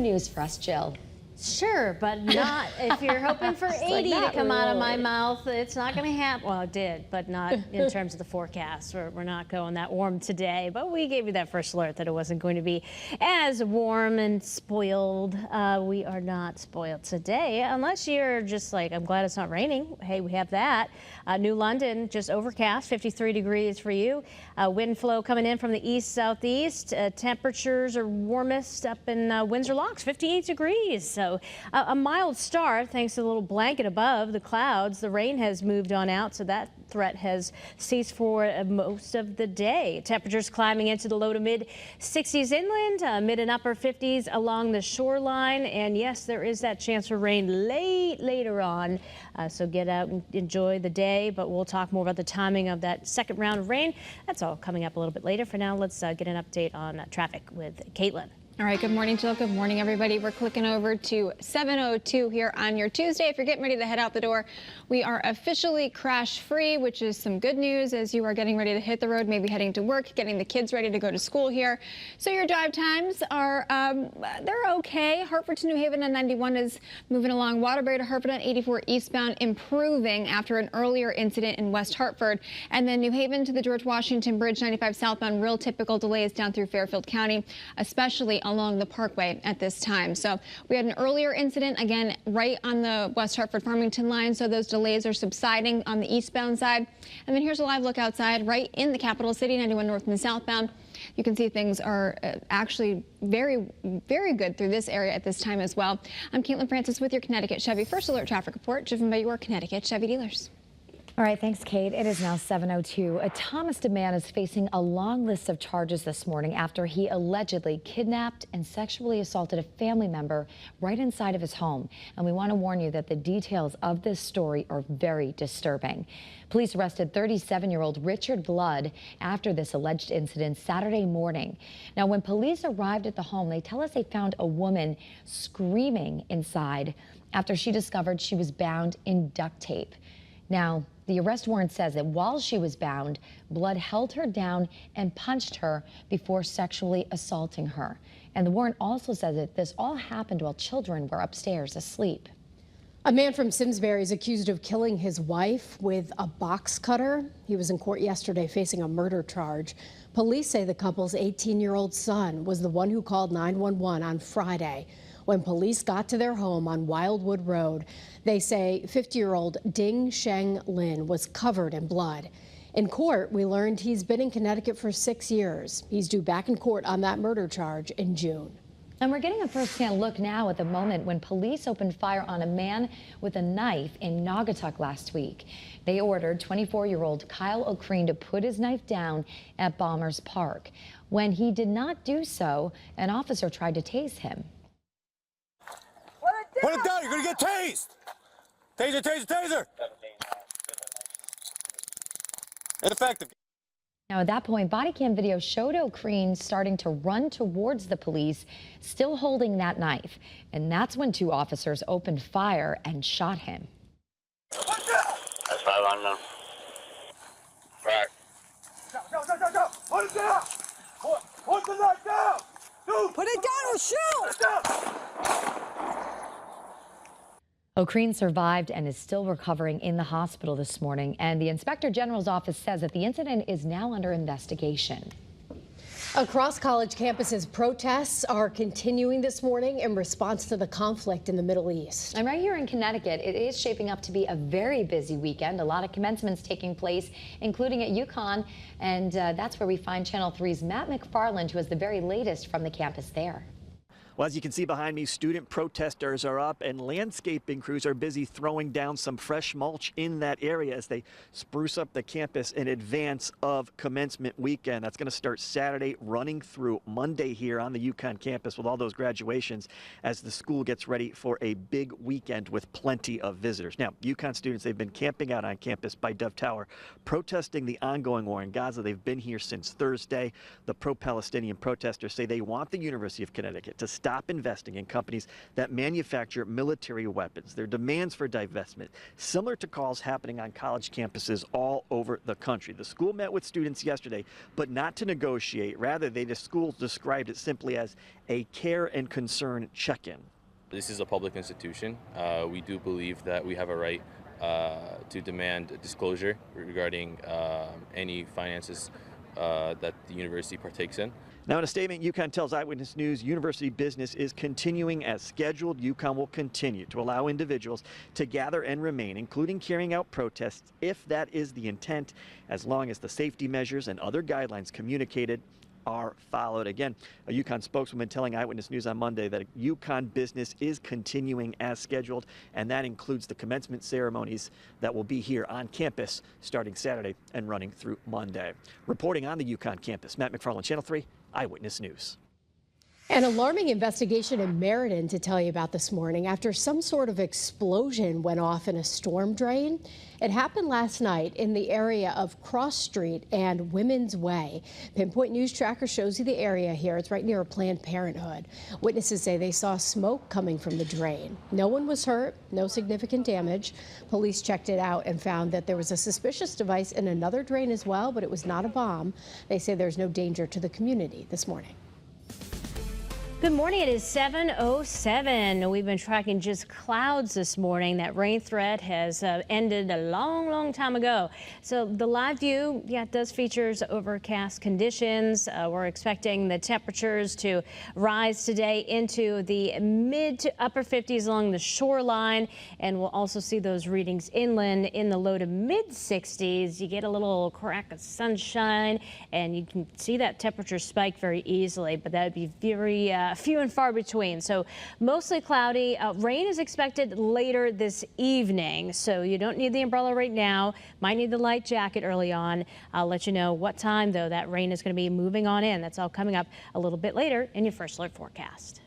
news for us, Jill. Sure, but not if you're hoping for 80 to come out of my mouth. It's not going to happen. Well, it did, but not in terms of the forecast. We're not going that warm today, but we gave you that first alert that it wasn't going to be as warm and spoiled. We are not spoiled today, unless you're just like, I'm glad it's not raining. Hey, we have that. New London, just overcast, 53 degrees for you. Wind flow coming in from the east-southeast. Temperatures are warmest up in Windsor Locks, 58 degrees. So a mild start thanks to the little blanket above the clouds. The rain has moved on out, so that threat has ceased for most of the day. Temperatures climbing into the low to mid 60s inland, mid and upper 50s along the shoreline. And yes, there is that chance for rain later on. So get out and enjoy the day. But we'll talk more about the timing of that second round of rain. That's all coming up a little bit later. For now, let's get an update on traffic with Caitlin. All right, good morning, Jill. Good morning, everybody. We're clicking over to 7:02 here on your Tuesday. If you're getting ready to head out the door, we are officially crash-free, which is some good news as you are getting ready to hit the road, maybe heading to work, getting the kids ready to go to school here. So your drive times are, they're okay. Hartford to New Haven on 91 is moving along. Waterbury to Hartford on 84 eastbound, improving after an earlier incident in West Hartford. And then New Haven to the George Washington Bridge, 95 southbound, real typical delays down through Fairfield County, especially along the Parkway at this time. So we had an earlier incident, again, right on the West Hartford Farmington line. So those delays are subsiding on the eastbound side. And then here's a live look outside right in the capital city, 91 north and southbound. You can see things are actually very, very good through this area at this time as well. I'm Caitlin Francis with your Connecticut Chevy First Alert Traffic Report, driven by your Connecticut Chevy dealers. All right, thanks, Kate. It is now 7:02. A Thomaston man is facing a long list of charges this morning after he allegedly kidnapped and sexually assaulted a family member right inside of his home. And we want to warn you that the details of this story are very disturbing. Police arrested 37-year-old Richard Blood after this alleged incident Saturday morning. Now, when police arrived at the home, they tell us they found a woman screaming inside after she discovered she was bound in duct tape. Now, the arrest warrant says that while she was bound, Blood held her down and punched her before sexually assaulting her. And the warrant also says that this all happened while children were upstairs asleep. A man from Simsbury is accused of killing his wife with a box cutter. He was in court yesterday facing a murder charge. Police say the couple's 18-year-old son was the one who called 911 on Friday. When police got to their home on Wildwood Road, they say 50-year-old Ding Sheng Lin was covered in blood. In court, we learned he's been in Connecticut for 6 years. He's due back in court on that murder charge in June. And we're getting a first-hand look now at the moment when police opened fire on a man with a knife in Naugatuck last week. They ordered 24-year-old Kyle O'Kreen to put his knife down at Bombers Park. When he did not do so, an officer tried to tase him. Put it down, you're gonna get tased! Taser, taser, taser! Ineffective. Now, at that point, body cam video showed O'Kreen starting to run towards the police, still holding that knife. And that's when two officers opened fire and shot him. That's 5 on them. Right. Go! Put it down! Put the knife down! Dude, put it down or shoot! Put it down! O'Kreen survived and is still recovering in the hospital this morning, and the Inspector General's office says that the incident is now under investigation. Across college campuses, protests are continuing this morning in response to the conflict in the Middle East. And right here in Connecticut, it is shaping up to be a very busy weekend. A lot of commencements taking place, including at UConn, and that's where we find Channel 3's Matt McFarland, who has the very latest from the campus there. Well, as you can see behind me, student protesters are up and landscaping crews are busy throwing down some fresh mulch in that area as they spruce up the campus in advance of commencement weekend. That's going to start Saturday, running through Monday here on the UConn campus with all those graduations as the school gets ready for a big weekend with plenty of visitors. Now, UConn students, they've been camping out on campus by Dove Tower, protesting the ongoing war in Gaza. They've been here since Thursday. The pro-Palestinian protesters say they want the University of Connecticut to stop investing in companies that manufacture military weapons. Their demands for divestment, similar to calls happening on college campuses all over the country. The school met with students yesterday, but not to negotiate. Rather, the school described it simply as a care and concern check-in. This is a public institution. We do believe that we have a right to demand disclosure regarding any finances that the university partakes in. Now, in a statement, UConn tells Eyewitness News university business is continuing as scheduled. UConn will continue to allow individuals to gather and remain, including carrying out protests, if that is the intent, as long as the safety measures and other guidelines communicated are followed. Again, a UConn spokeswoman telling Eyewitness News on Monday that UConn business is continuing as scheduled, and that includes the commencement ceremonies that will be here on campus starting Saturday and running through Monday. Reporting on the UConn campus, Matt McFarland, Channel 3, Eyewitness News. An alarming investigation in Meriden to tell you about this morning after some sort of explosion went off in a storm drain. It happened last night in the area of Cross Street and Women's Way. Pinpoint News Tracker shows you the area here. It's right near a Planned Parenthood. Witnesses say they saw smoke coming from the drain. No one was hurt, no significant damage. Police checked it out and found that there was a suspicious device in another drain as well, but it was not a bomb. They say there's no danger to the community this morning. Good morning. It is 7:07. We've been tracking just clouds this morning. That rain threat has ended a long time ago. So the live view, yeah, it does feature overcast conditions. We're expecting the temperatures to rise today into the mid to upper 50s along the shoreline. And we'll also see those readings inland in the low to mid 60s. You get a little crack of sunshine and you can see that temperature spike very easily, but that would be very few and far between. So mostly cloudy. Rain is expected later this evening, so you don't need the umbrella right now. Might need the light jacket early on. I'll let you know what time, though, that rain is going to be moving on in. That's all coming up a little bit later in your First Alert forecast.